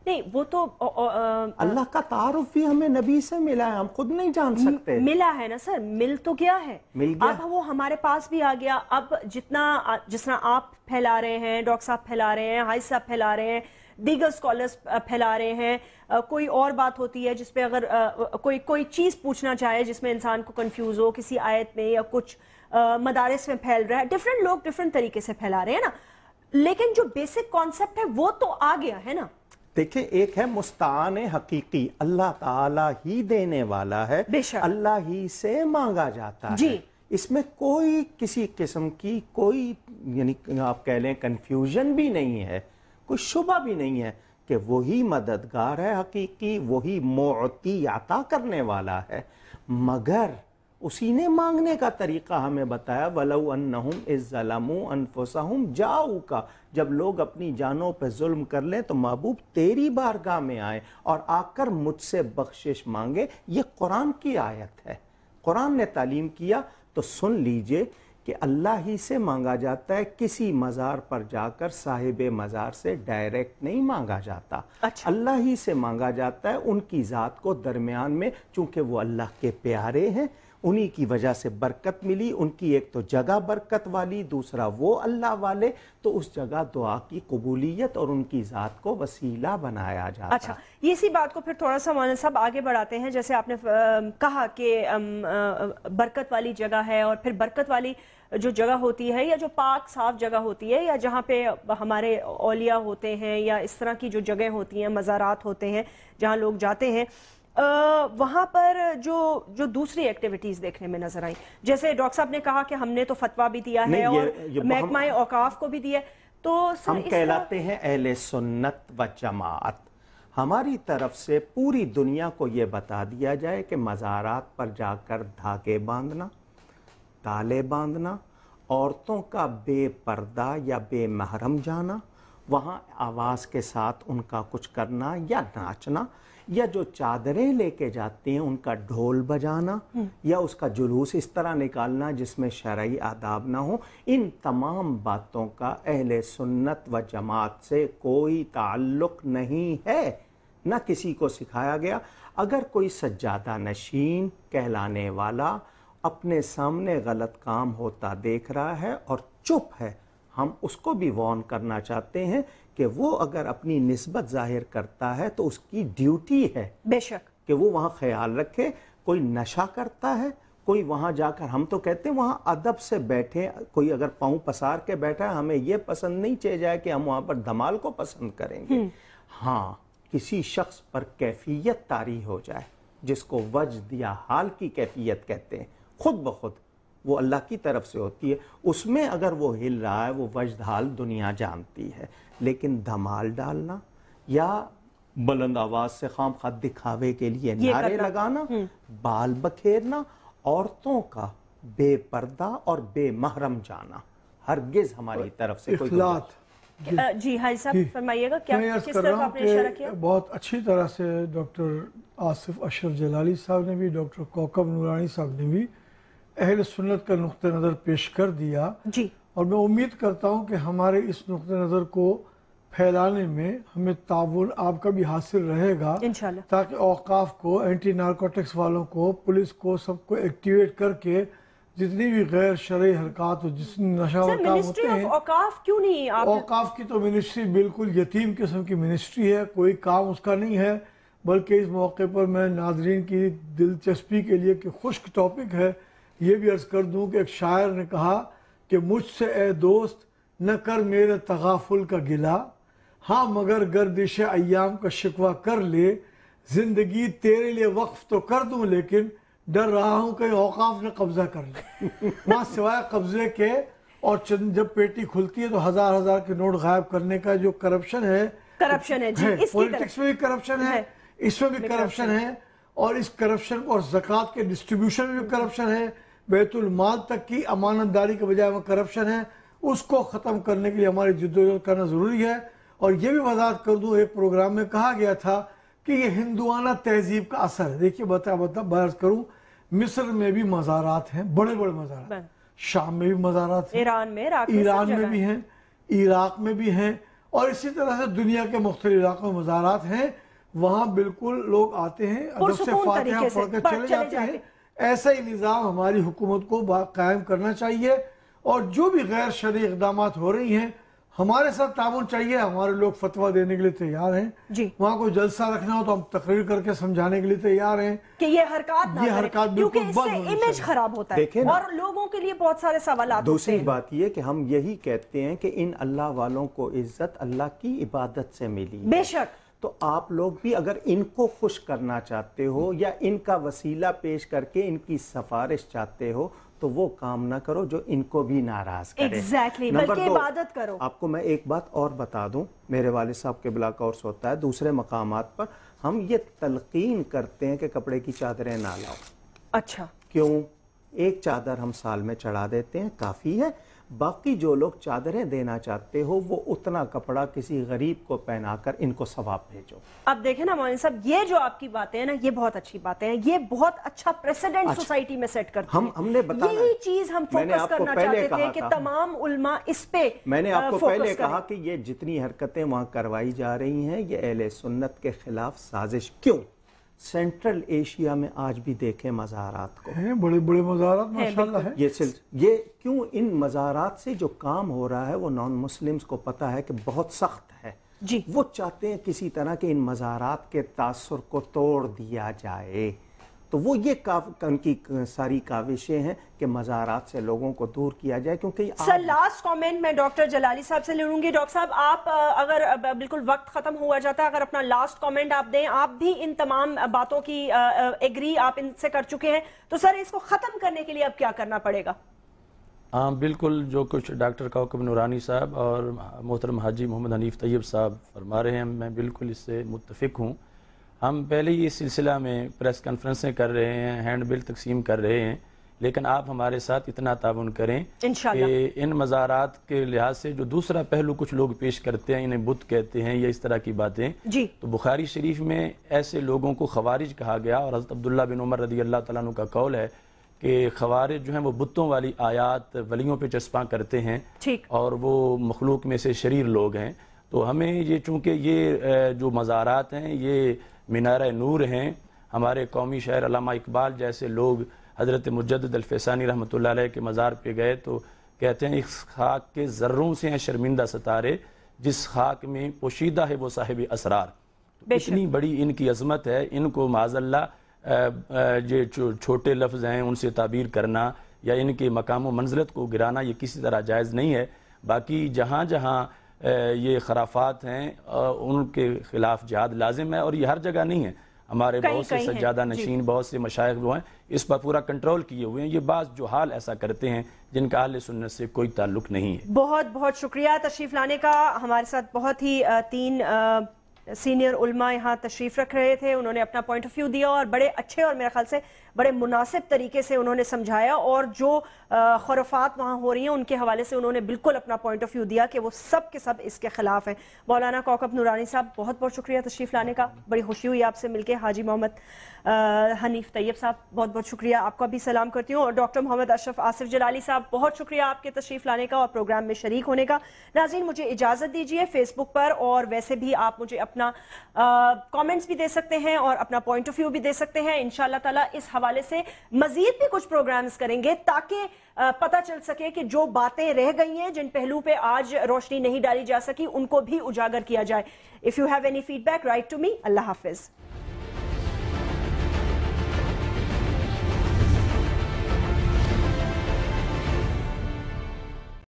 نہیں وہ تو اللہ کا تعارف بھی ہمیں نبی سے ملا ہے، ہم خود نہیں جان سکتے. ملا ہے نا سر، مل تو گیا ہے، مل گیا. اب وہ ہمارے پاس بھی آ گیا. اب جس طرح آپ پھیلا رہے ہیں، ڈاکٹر صاحب پھیلا رہے ہیں، حاجی صاحب پھیلا رہے ہیں، دیگر اسکالرز پھیلا رہے ہیں، کوئی اور بات ہوتی ہے جس پہ اگر کوئی چیز پوچھنا چاہے جس میں انسان کو کنفیوز ہو کسی آیت میں یا کچھ مدارس میں پھیل رہا ہے، ڈیفرنٹ لوگ ڈیفرنٹ طریقے سے پھیلا رہے ہیں نا، لیکن جو بیسک کانسیپٹ ہے وہ تو آ گیا ہے نا. دیکھیں ایک ہے مستعان حقیقی، اللہ تعالیٰ ہی دینے والا ہے، اللہ ہی سے مانگا جاتا ہے. اس میں کوئی کسی قسم کی کوئی یعنی آپ کہہ لیں کنفیوژن بھی نہیں ہے، کوئی شبہ بھی نہیں ہے کہ وہی مددگار ہے حقیقی، وہی معطی عطا کرنے والا ہے. مگر اسی نے مانگنے کا طریقہ ہمیں بتایا، وَلَوْ أَنَّهُمْ إِذْ ظَلَمُوا أَنفُسَهُمْ جَاءُوكَ، جب لوگ اپنی جانوں پہ ظلم کر لیں تو محبوب تیری بارگاہ میں آئیں اور آ کر مجھ سے بخشش مانگے. یہ قرآن کی آیت ہے، قرآن نے تعلیم کیا. تو سن لیجئے کہ اللہ ہی سے مانگا جاتا ہے، کسی مزار پر جا کر صاحب مزار سے ڈائریکٹ نہیں مانگا جاتا. اللہ ہی سے مانگا جاتا ہے، ان کی ذات کو درمیان میں، چونکہ وہ اللہ کے پیارے ہیں، انہی کی وجہ سے برکت ملی. ان کی ایک تو جگہ برکت والی، دوسرا وہ اللہ والے، تو اس جگہ دعا کی قبولیت اور ان کی ذات کو وسیلہ بنایا جاتا. اچھا، یہ اسی بات کو پھر تھوڑا سا مولانا صاحب آگے بڑھاتے ہیں. جیسے آپ نے کہا کہ برکت والی جگہ ہے، اور پھر برکت والی جو جگہ ہوتی ہے یا جو پاک صاف جگہ ہوتی ہے یا جہاں پہ ہمارے اولیاء ہوتے ہیں یا اس طرح کی جو جگہیں ہوتی ہیں، مزارات ہوتے ہیں جہاں لوگ جاتے ہیں، وہاں پر جو دوسری ایکٹیویٹیز دیکھنے میں نظر آئیں، جیسے ڈاکٹر صاحب نے کہا کہ ہم نے تو فتویٰ بھی دیا ہے اور محکمہ اوقاف کو بھی دیا ہے، تو ہم کہلاتے ہیں اہل سنت و جماعت. ہماری طرف سے پوری دنیا کو یہ بتا دیا جائے کہ مزارات پر جا کر دھاگے باندھنا، تالے باندھنا، عورتوں کا بے پردہ یا بے محرم جانا، وہاں آواز کے ساتھ ان کا کچھ کرنا یا ناچنا، یا جو چادریں لے کے جاتے ہیں ان کا ڈھول بجانا یا اس کا جلوس اس طرح نکالنا جس میں شرعی آداب نہ ہو، ان تمام باتوں کا اہل سنت و جماعت سے کوئی تعلق نہیں ہے، نہ کسی کو سکھایا گیا. اگر کوئی سجادہ نشین کہلانے والا اپنے سامنے غلط کام ہوتا دیکھ رہا ہے اور چپ ہے، ہم اس کو بھی وارن کرنا چاہتے ہیں کہ وہ اگر اپنی نسبت ظاہر کرتا ہے تو اس کی ڈیوٹی ہے بے شک کہ وہ وہاں خیال رکھے. کوئی نشہ کرتا ہے، کوئی وہاں جا کر، ہم تو کہتے ہیں وہاں ادب سے بیٹھے، کوئی اگر پاؤں پسار کے بیٹھا ہے، ہمیں یہ پسند نہیں چاہیے جائے کہ ہم وہاں پر دھمال کو پسند کریں گے. ہاں کسی شخص پر کیفیت طاری ہو جائے جس کو وجد یا حال کی کیفیت کہتے ہیں، خود بخود وہ اللہ کی طرف سے ہوتی ہے، اس میں اگر وہ ہل رہا ہے وہ وجد حال دنیا جانتی ہے. لیکن دھمال ڈالنا یا بلند آواز سے خام خواہ دکھاوے کے لیے نعرے لگانا، بال بکھیرنا، عورتوں کا بے پردہ اور بے محرم جانا، ہرگز ہماری طرف سے کوئی جی حاجی صاحب فرمائیے گا کیا کس طرف آپ نے اشارہ کیا؟ بہت اچھی طرح سے ڈاکٹر آصف اشرف جلالی صاحب نے بھی، ڈاکٹر کوکب نورانی صاحب نے بھی اہل سنت کا نقطہ نظر پیش کر دیا. جی، اور میں امید کرتا ہوں کہ ہمارے اس نقطہ نظر کو پھیلانے میں ہمیں تعاون آپ کا بھی حاصل رہے گا انشاءاللہ، تاکہ اوقاف کو، اینٹی نارکوٹکس والوں کو، پولیس کو، سب کو ایکٹیویٹ کر کے جتنی بھی غیر شرعی حرکات جتنی نشہ کام ہوتے ہیں، اوقاف کیوں نہیں؟ اوقاف کی تو منسٹری بالکل یتیم قسم کی منسٹری ہے، کوئی کام اس کا نہیں ہے. بلکہ اس موقع پر میں ناظرین کی دلچسپی کے لیے کہ خشک ٹاپک ہے یہ بھی عرض کر دوں کہ ایک شاعر نے کہا کہ مجھ سے اے دوست نہ کر میرے تغافل کا گلہ، ہاں مگر گردش ایام کا شکوہ کر لے، زندگی تیرے لیے وقف تو کر دوں لیکن ڈر رہا ہوں کہ اوقاف نے قبضہ کر لے. وہاں سوائے قبضے کے اور جب پیٹی کھلتی ہے تو ہزار ہزار کے نوٹ غائب کرنے کا جو کرپشن ہے، پولیٹکس میں بھی کرپشن ہے، اس میں بھی کرپشن ہے، اور اس کرپشن اور زکوٰۃ کے ڈسٹریبیوشن میں بھی کرپشن ہے، بیت المال تک کی امانت داری کے بجائے وہ کرپشن ہے. اس کو ختم کرنے کے لیے ہماری جدوجہد کرنا ضروری ہے. اور یہ بھی وضاحت کر دوں، ایک پروگرام میں کہا گیا تھا کہ یہ ہندوانہ تہذیب کا اثر ہے. دیکھیے بات کروں، مصر میں بھی مزارات ہیں، بڑے بڑے مزارات، شام میں بھی مزارات ہیں، ایران میں بھی ہیں، عراق میں بھی ہیں، اور اسی طرح سے دنیا کے مختلف علاقوں میں مزارات ہیں، وہاں بالکل لوگ آتے ہیں، ادب سے فاتحہ پڑھ کے چلے جاتے ہیں۔ ایسا ہی نظام ہماری حکومت کو قائم کرنا چاہیے، اور جو بھی غیر شرعی اقدامات ہو رہی ہیں ہمارے ساتھ تعاون چاہیے، ہمارے لوگ فتویٰ دینے کے لیے تیار ہیں، وہاں کوئی جلسہ رکھنا ہو تو ہم تقریر کر کے سمجھانے کے لیے تیار ہیں کہ یہ حرکات بالکل اس سے امیج خراب ہوتا ہے اور لوگوں کے لیے بہت سارے سوالات۔ دوسری بات یہ کہ ہم یہی کہتے ہیں کہ ان اللہ والوں کو عزت اللہ کی عبادت سے ملی، بے شک، تو آپ لوگ بھی اگر ان کو خوش کرنا چاہتے ہو یا ان کا وسیلہ پیش کر کے ان کی سفارش چاہتے ہو تو وہ کام نہ کرو جو ان کو بھی ناراض کرے۔ ایگزیکٹلی، بلکہ عبادت کرو۔ آپ کو میں ایک بات اور بتا دوں، میرے والد صاحب قبلہ کا عرس ہوتا ہے، دوسرے مقامات پر ہم یہ تلقین کرتے ہیں کہ کپڑے کی چادریں نہ لاؤ۔ اچھا، کیوں؟ ایک چادر ہم سال میں چڑھا دیتے ہیں، کافی ہے۔ باقی جو لوگ چادریں دینا چاہتے ہو وہ اتنا کپڑا کسی غریب کو پہنا کر ان کو ثواب بھیجو۔ اب دیکھیں نا مولانا صاحب، یہ جو آپ کی باتیں ہیں نا، یہ بہت اچھی باتیں ہیں، یہ بہت اچھا پریسیڈنٹ سوسائٹی میں سیٹ کرتے ہیں۔ ہم نے بتایا، یہی چیز ہم فوکس کرنا چاہتے تھے کہ تمام علماء اس پہ میں نے آپ کو پہلے کہا کہ یہ جتنی حرکتیں وہاں کروائی جا رہی ہیں یہ اہل سنت کے خلاف سازش۔ کیوں؟ سینٹرل ایشیا میں آج بھی دیکھیں مزارات کو، بڑے بڑے مزارات ماشاءاللہ ہیں۔ یہ کیوں ان مزارات سے جو کام ہو رہا ہے وہ نان مسلمز کو پتہ ہے کہ بہت سخت ہے، وہ چاہتے ہیں کسی طرح کے ان مزارات کے تاثر کو توڑ دیا جائے، تو وہ یہ ان کی ساری کاوشیں ہیں کہ مزارات سے لوگوں کو دور کیا جائے۔ کیونکہ سر لاسٹ کامنٹ میں ڈاکٹر جلالی صاحب سے لوں گی۔ ڈاکٹر صاحب، آپ اگر بالکل وقت ختم ہوا جاتا ہے، اگر اپنا لاسٹ کامنٹ آپ دیں، آپ بھی ان تمام باتوں کی ایگری آپ ان سے کر چکے ہیں، تو سر اس کو ختم کرنے کے لیے اب کیا کرنا پڑے گا؟ ہاں بالکل، جو کچھ ڈاکٹر کوکب نورانی صاحب اور محترم حاجی محمد حنیف طیب صاحب فرما رہے ہیں، میں بالکل اس سے متفق ہوں۔ ہم پہلے ہی اس سلسلہ میں پریس کانفرنسیں کر رہے ہیں، ہینڈ بل تقسیم کر رہے ہیں، لیکن آپ ہمارے ساتھ اتنا تعاون کریں کہ ان مزارات کے لحاظ سے جو دوسرا پہلو کچھ لوگ پیش کرتے ہیں، انہیں بت کہتے ہیں یا اس طرح کی باتیں، تو بخاری شریف میں ایسے لوگوں کو خوارج کہا گیا، اور حضرت عبداللہ بن عمر رضی اللہ تعالیٰ عنہ کا قول ہے کہ خوارج جو ہیں وہ بتوں والی آیات ولیوں پہ چسپاں کرتے ہیں اور وہ مخلوق میں سے شریر لوگ ہیں۔ تو ہمیں یہ، چونکہ یہ جو مزارات ہیں یہ مینارہ نور ہیں، ہمارے قومی شاعر علامہ اقبال جیسے لوگ حضرت مجدد الفیسانی رحمۃ اللہ علیہ کے مزار پہ گئے تو کہتے ہیں اس خاک کے ذروں سے ہیں شرمندہ ستارے، جس خاک میں پوشیدہ ہے وہ صاحب اسرار۔ اتنی بڑی ان کی عظمت ہے، ان کو معاذ اللہ جو چھوٹے لفظ ہیں ان سے تعبیر کرنا یا ان کے مقام و منزلت کو گرانا یہ کسی طرح جائز نہیں ہے۔ باقی جہاں جہاں یہ خرافات ہیں ان کے خلاف جہاد لازم ہے، اور یہ ہر جگہ نہیں ہے، ہمارے بہت سے سجادہ نشین، بہت سے مشائخ وہ ہیں اس پر پورا کنٹرول کیے ہوئے ہیں۔ یہ بعض جو حال ایسا کرتے ہیں جن کا اہل سنت سے کوئی تعلق نہیں ہے۔ بہت بہت شکریہ تشریف لانے کا۔ ہمارے ساتھ بہت ہی 3 سینئر علماء یہاں تشریف رکھ رہے تھے، انہوں نے اپنا پوائنٹ آف ویو دیا اور بڑے اچھے اور میرے خیال سے بڑے مناسب طریقے سے انہوں نے سمجھایا، اور جو خرافات وہاں ہو رہی ہیں ان کے حوالے سے انہوں نے بالکل اپنا پوائنٹ آف ویو دیا کہ وہ سب کے سب اس کے خلاف ہیں۔ مولانا کوکب نورانی صاحب بہت بہت شکریہ تشریف لانے کا، بڑی خوشی ہوئی آپ سے مل کے۔ حاجی محمد حنیف طیب صاحب بہت بہت شکریہ، آپ کا بھی سلام کرتی ہوں، اور ڈاکٹر محمد اشرف آصف جلالی صاحب بہت شکریہ آپ کے تشریف لانے کا اور پروگرام میں شریک ہونے کا۔ ناظرین مجھے اجازت دیجیے، فیس بک پر اور ویسے بھی آپ مجھے اپنا کامنٹس بھی دے سکتے ہیں اور اپنا پوائنٹ آف ویو بھی دے سکتے ہیں۔ انشاءاللہ تعالیٰ اس حوالے سے مزید بھی کچھ پروگرامز کریں گے تاکہ پتہ چل سکے کہ جو باتیں رہ گئی ہیں، جن پہلو پہ آج روشنی نہیں ڈالی جا سکی، ان کو بھی اجاگر کیا جائے۔ If you have any feedback, write to me. اللہ حافظ۔